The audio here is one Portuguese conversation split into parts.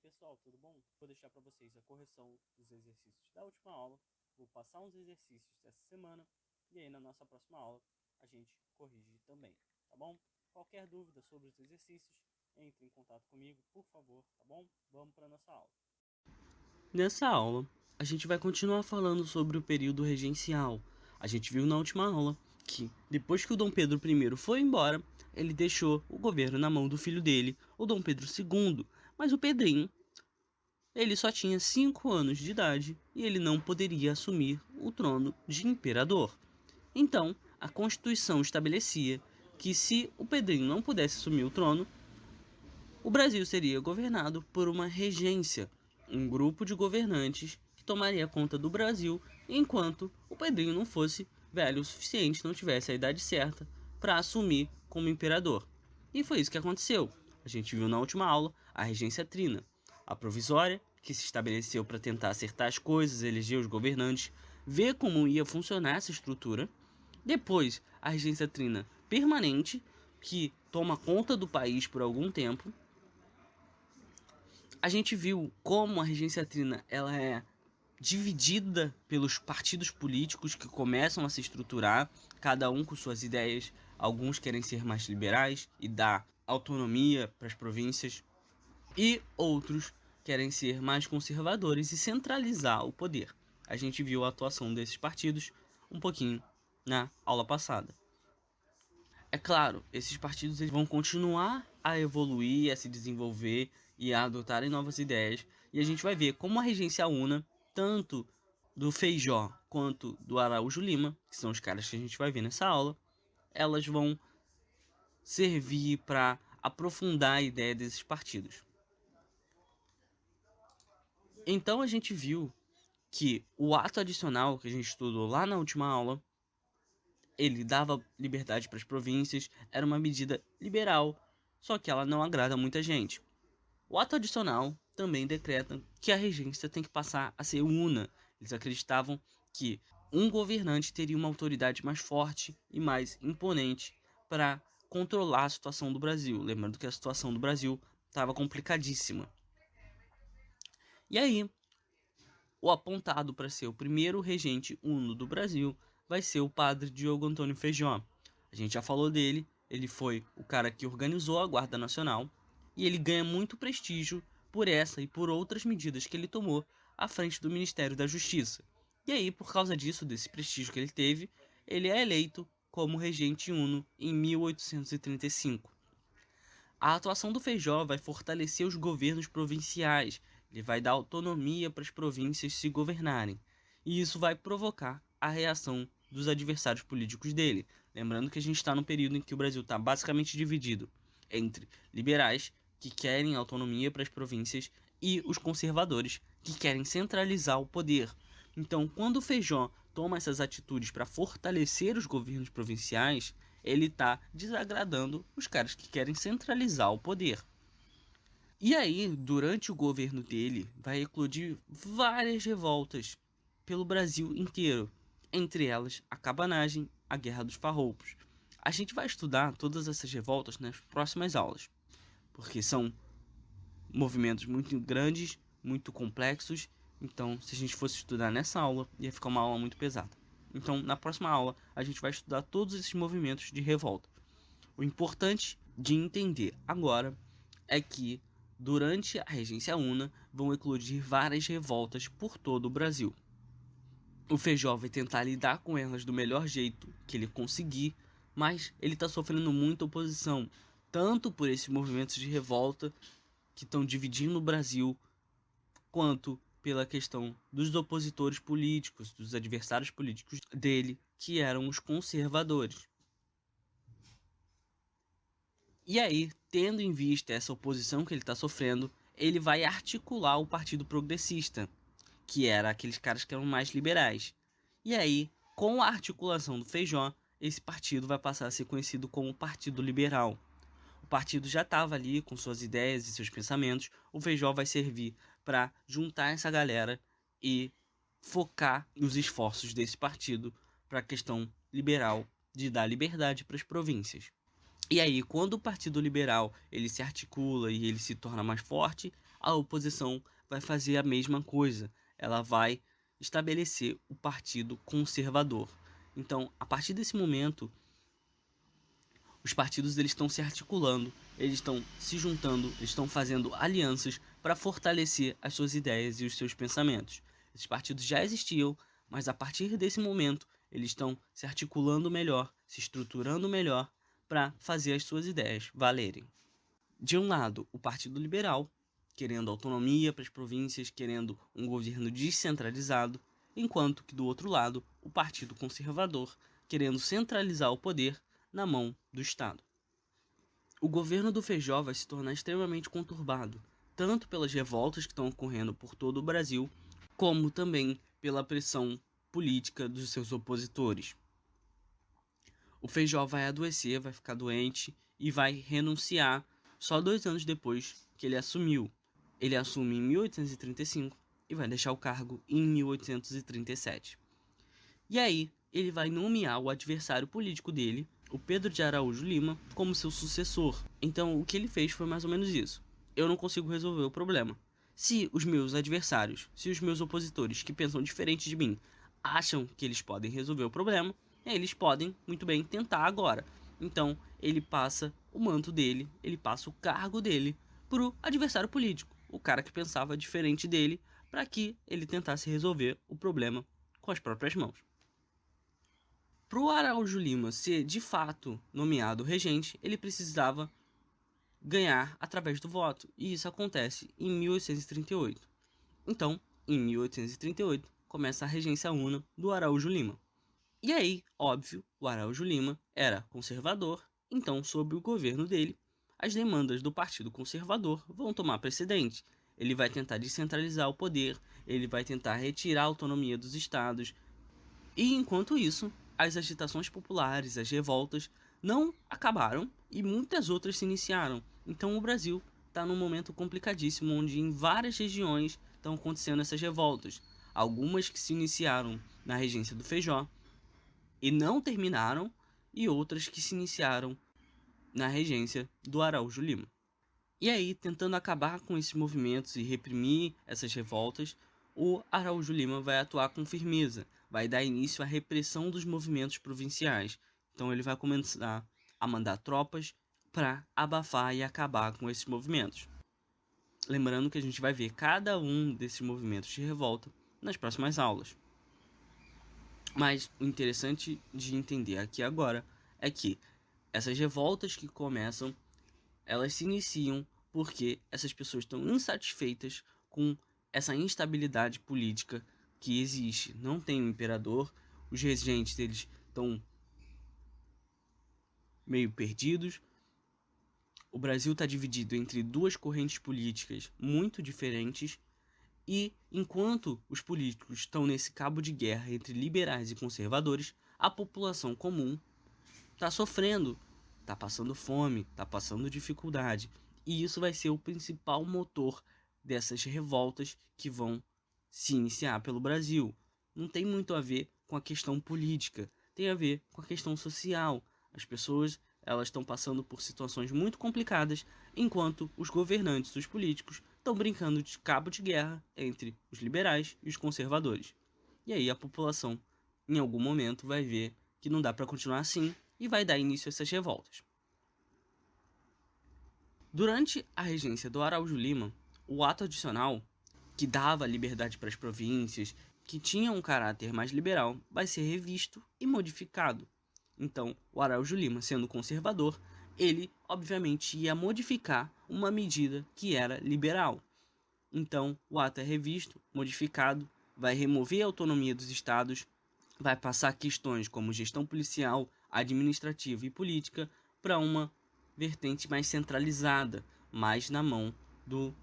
pessoal, tudo bom? Vou deixar para vocês a correção dos exercícios da última aula, vou passar uns exercícios dessa semana e aí na nossa próxima aula a gente corrige também, tá bom? Qualquer dúvida sobre os exercícios, entre em contato comigo, por favor, tá bom? Vamos para a nossa aula. Nessa aula, a gente vai continuar falando sobre o período regencial. A gente viu na última aula que, depois que o Dom Pedro I foi embora, ele deixou o governo na mão do filho dele, o Dom Pedro II. Mas o Pedrinho, ele só tinha 5 anos de idade e ele não poderia assumir o trono de imperador. Então, a Constituição estabelecia que se o Pedrinho não pudesse assumir o trono, o Brasil seria governado por uma regência, um grupo de governantes que tomaria conta do Brasil enquanto o Pedrinho não fosse velho o suficiente, não tivesse a idade certa para assumir como imperador. E foi isso que aconteceu. A gente viu na última aula a regência trina, a provisória, que se estabeleceu para tentar acertar as coisas, eleger os governantes, ver como ia funcionar essa estrutura. Depois, a regência trina permanente, que toma conta do país por algum tempo. A gente viu como a regência trina ela é dividida pelos partidos políticos que começam a se estruturar, cada um com suas ideias. Alguns querem ser mais liberais e dar autonomia para as províncias, e outros querem ser mais conservadores e centralizar o poder. A gente viu a atuação desses partidos um pouquinho na aula passada. É claro, esses partidos eles vão continuar a evoluir, a se desenvolver e a adotarem novas ideias. E a gente vai ver como a regência una, tanto do Feijó quanto do Araújo Lima, que são os caras que a gente vai ver nessa aula, elas vão servir para aprofundar a ideia desses partidos. Então a gente viu que o ato adicional que a gente estudou lá na última aula, ele dava liberdade para as províncias, era uma medida liberal, só que ela não agrada muita gente. O ato adicional também decreta que a regência tem que passar a ser una. Eles acreditavam que um governante teria uma autoridade mais forte e mais imponente para controlar a situação do Brasil. Lembrando que a situação do Brasil estava complicadíssima. E aí, o apontado para ser o primeiro regente uno do Brasil vai ser o padre Diogo Antônio Feijó. A gente já falou dele, ele foi o cara que organizou a Guarda Nacional e ele ganha muito prestígio por essa e por outras medidas que ele tomou à frente do Ministério da Justiça. E aí, por causa disso, desse prestígio que ele teve, ele é eleito como regente uno em 1835. A atuação do Feijó vai fortalecer os governos provinciais, ele vai dar autonomia para as províncias se governarem, e isso vai provocar a reação dos adversários políticos dele. Lembrando que a gente está num período em que o Brasil está basicamente dividido entre liberais, que querem autonomia para as províncias, e os conservadores, que querem centralizar o poder. Então, quando o Feijó toma essas atitudes para fortalecer os governos provinciais, ele está desagradando os caras que querem centralizar o poder. E aí, durante o governo dele, vai eclodir várias revoltas pelo Brasil inteiro. Entre elas, a cabanagem, a Guerra dos Farroupos. A gente vai estudar todas essas revoltas nas próximas aulas, porque são movimentos muito grandes, muito complexos. Então, se a gente fosse estudar nessa aula, ia ficar uma aula muito pesada. Então, na próxima aula, a gente vai estudar todos esses movimentos de revolta. O importante de entender agora é que durante a regência una vão eclodir várias revoltas por todo o Brasil. O Feijó vai tentar lidar com elas do melhor jeito que ele conseguir, mas ele está sofrendo muita oposição, tanto por esses movimentos de revolta que estão dividindo o Brasil, quanto pela questão dos opositores políticos, dos adversários políticos dele, que eram os conservadores. E aí, tendo em vista essa oposição que ele está sofrendo, ele vai articular o Partido Progressista, que era aqueles caras que eram mais liberais. E aí, com a articulação do Feijó, esse partido vai passar a ser conhecido como Partido Liberal. O partido já estava ali com suas ideias e seus pensamentos, o Feijó vai servir para juntar essa galera e focar os esforços desse partido para a questão liberal de dar liberdade para as províncias. E aí, quando o Partido Liberal ele se articula e ele se torna mais forte, a oposição vai fazer a mesma coisa. Ela vai estabelecer o Partido Conservador. Então, a partir desse momento, os partidos eles estão se articulando, eles estão se juntando, eles estão fazendo alianças para fortalecer as suas ideias e os seus pensamentos. Esses partidos já existiam, mas a partir desse momento eles estão se articulando melhor, se estruturando melhor para fazer as suas ideias valerem. De um lado, o Partido Liberal, querendo autonomia para as províncias, querendo um governo descentralizado, enquanto que do outro lado, o Partido Conservador, querendo centralizar o poder na mão do Estado. O governo do Feijó vai se tornar extremamente conturbado, tanto pelas revoltas que estão ocorrendo por todo o Brasil, como também pela pressão política dos seus opositores. O Feijó vai adoecer, vai ficar doente e vai renunciar só 2 anos depois que ele assumiu. Ele assume em 1835 e vai deixar o cargo em 1837. E aí, ele vai nomear o adversário político dele, o Pedro de Araújo Lima, como seu sucessor. Então, o que ele fez foi mais ou menos isso. Eu não consigo resolver o problema. Se os meus adversários, se os meus opositores que pensam diferente de mim, acham que eles podem resolver o problema, eles podem, muito bem, tentar agora. Então, ele passa o manto dele, ele passa o cargo dele pro adversário político, o cara que pensava diferente dele, para que ele tentasse resolver o problema com as próprias mãos. Para o Araújo Lima ser de fato nomeado regente, ele precisava ganhar através do voto, e isso acontece em 1838. Então, em 1838, começa a regência una do Araújo Lima. E aí, óbvio, o Araújo Lima era conservador, então, sob o governo dele, as demandas do Partido Conservador vão tomar precedente. Ele vai tentar descentralizar o poder, ele vai tentar retirar a autonomia dos estados, e enquanto isso, as agitações populares, as revoltas, não acabaram e muitas outras se iniciaram. Então o Brasil está num momento complicadíssimo, onde em várias regiões estão acontecendo essas revoltas. Algumas que se iniciaram na regência do Feijó e não terminaram, e outras que se iniciaram na regência do Araújo Lima. E aí, tentando acabar com esses movimentos e reprimir essas revoltas, o Araújo Lima vai atuar com firmeza, vai dar início à repressão dos movimentos provinciais. Então ele vai começar a mandar tropas para abafar e acabar com esses movimentos. Lembrando que a gente vai ver cada um desses movimentos de revolta nas próximas aulas. Mas o interessante de entender aqui agora é que essas revoltas que começam, elas se iniciam porque essas pessoas estão insatisfeitas com essa instabilidade política que existe. Não tem um imperador, os regentes deles estão meio perdidos. O Brasil está dividido entre duas correntes políticas muito diferentes, e enquanto os políticos estão nesse cabo de guerra entre liberais e conservadores, a população comum está sofrendo, está passando fome, está passando dificuldade, e isso vai ser o principal motor dessas revoltas que vão se iniciar pelo Brasil. Não tem muito a ver com a questão política, tem a ver com a questão social. As pessoas, elas estão passando por situações muito complicadas, enquanto os governantes, os políticos, estão brincando de cabo de guerra entre os liberais e os conservadores. E aí a população, em algum momento, vai ver que não dá para continuar assim e vai dar início a essas revoltas. Durante a regência do Araújo Lima, o ato adicional, que dava liberdade para as províncias, que tinha um caráter mais liberal, vai ser revisto e modificado. Então, o Araújo Lima, sendo conservador, ele, obviamente, ia modificar uma medida que era liberal. Então, o ato é revisto, modificado, vai remover a autonomia dos estados, vai passar questões como gestão policial, administrativa e política para uma vertente mais centralizada, mais na mão do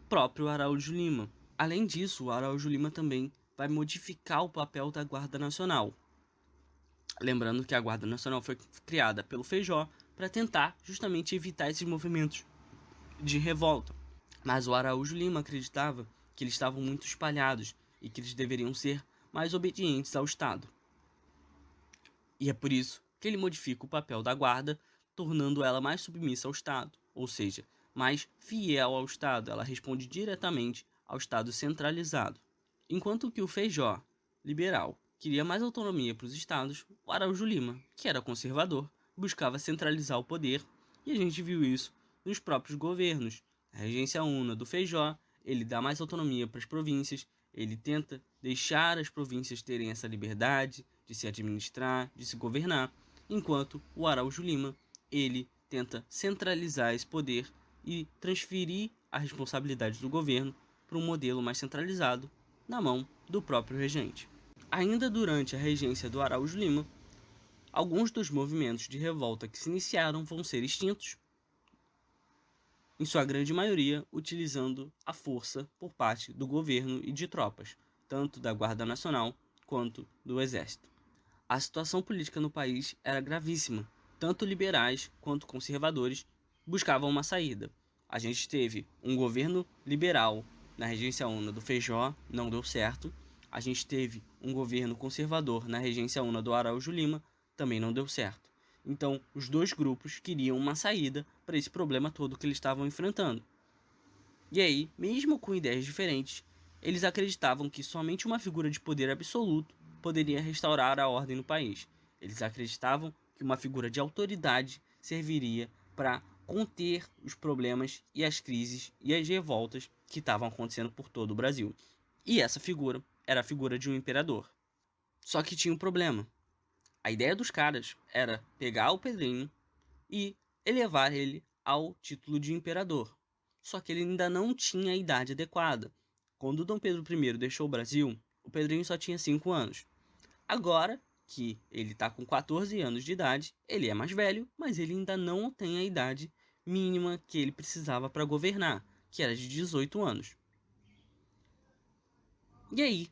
próprio Araújo Lima. Além disso, o Araújo Lima também vai modificar o papel da Guarda Nacional. Lembrando que a Guarda Nacional foi criada pelo Feijó para tentar justamente evitar esses movimentos de revolta. Mas o Araújo Lima acreditava que eles estavam muito espalhados e que eles deveriam ser mais obedientes ao Estado. E é por isso que ele modifica o papel da guarda, tornando ela mais submissa ao Estado, ou seja, mais fiel ao Estado, ela responde diretamente ao Estado centralizado. Enquanto que o Feijó, liberal, queria mais autonomia para os estados, o Araújo Lima, que era conservador, buscava centralizar o poder, e a gente viu isso nos próprios governos. A Regência Una do Feijó, ele dá mais autonomia para as províncias, ele tenta deixar as províncias terem essa liberdade de se administrar, de se governar, enquanto o Araújo Lima, ele tenta centralizar esse poder e transferir a responsabilidade do governo para um modelo mais centralizado na mão do próprio regente. Ainda durante a regência do Araújo Lima, alguns dos movimentos de revolta que se iniciaram vão ser extintos, em sua grande maioria utilizando a força por parte do governo e de tropas, tanto da Guarda Nacional quanto do Exército. A situação política no país era gravíssima, tanto liberais quanto conservadores buscavam uma saída. A gente teve um governo liberal na regência Una do Feijó, não deu certo. A gente teve um governo conservador na regência Una do Araújo Lima, também não deu certo. Então, os dois grupos queriam uma saída para esse problema todo que eles estavam enfrentando. E aí, mesmo com ideias diferentes, eles acreditavam que somente uma figura de poder absoluto poderia restaurar a ordem no país. Eles acreditavam que uma figura de autoridade serviria para conter os problemas e as crises e as revoltas que estavam acontecendo por todo o Brasil. E essa figura era a figura de um imperador. Só que tinha um problema. A ideia dos caras era pegar o Pedrinho e elevar ele ao título de imperador. Só que ele ainda não tinha a idade adequada. Quando Dom Pedro I deixou o Brasil, o Pedrinho só tinha 5 anos. Agora que ele está com 14 anos de idade, ele é mais velho, mas ele ainda não tem a idade mínima que ele precisava para governar, que era de 18 anos. E aí,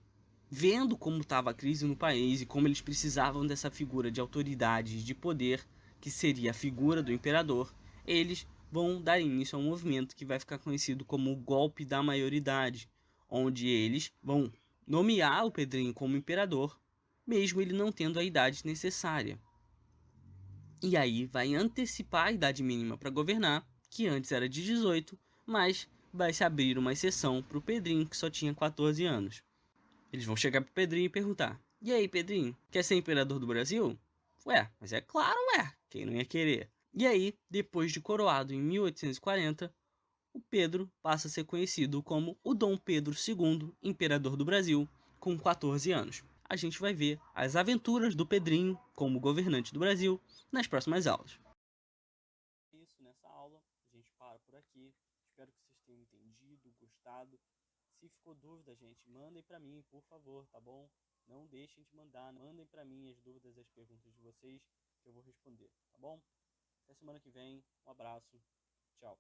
vendo como estava a crise no país e como eles precisavam dessa figura de autoridade e de poder, que seria a figura do imperador, eles vão dar início a um movimento que vai ficar conhecido como o golpe da maioridade, onde eles vão nomear o Pedrinho como imperador, mesmo ele não tendo a idade necessária. E aí vai antecipar a idade mínima para governar, que antes era de 18, mas vai se abrir uma exceção para o Pedrinho, que só tinha 14 anos. Eles vão chegar pro Pedrinho e perguntar: "E aí, Pedrinho, quer ser imperador do Brasil?" "Ué, mas é claro, quem não ia querer?" E aí, depois de coroado em 1840, o Pedro passa a ser conhecido como o Dom Pedro II, imperador do Brasil, com 14 anos. A gente vai ver as aventuras do Pedrinho como governante do Brasil nas próximas aulas. Isso nessa aula, a gente para por aqui. Espero que vocês tenham entendido, gostado. Se ficou dúvida, gente, mandem para mim, por favor, tá bom? Não deixem de mandar, mandem para mim as dúvidas e as perguntas de vocês, que eu vou responder, tá bom? Até semana que vem, um abraço, tchau.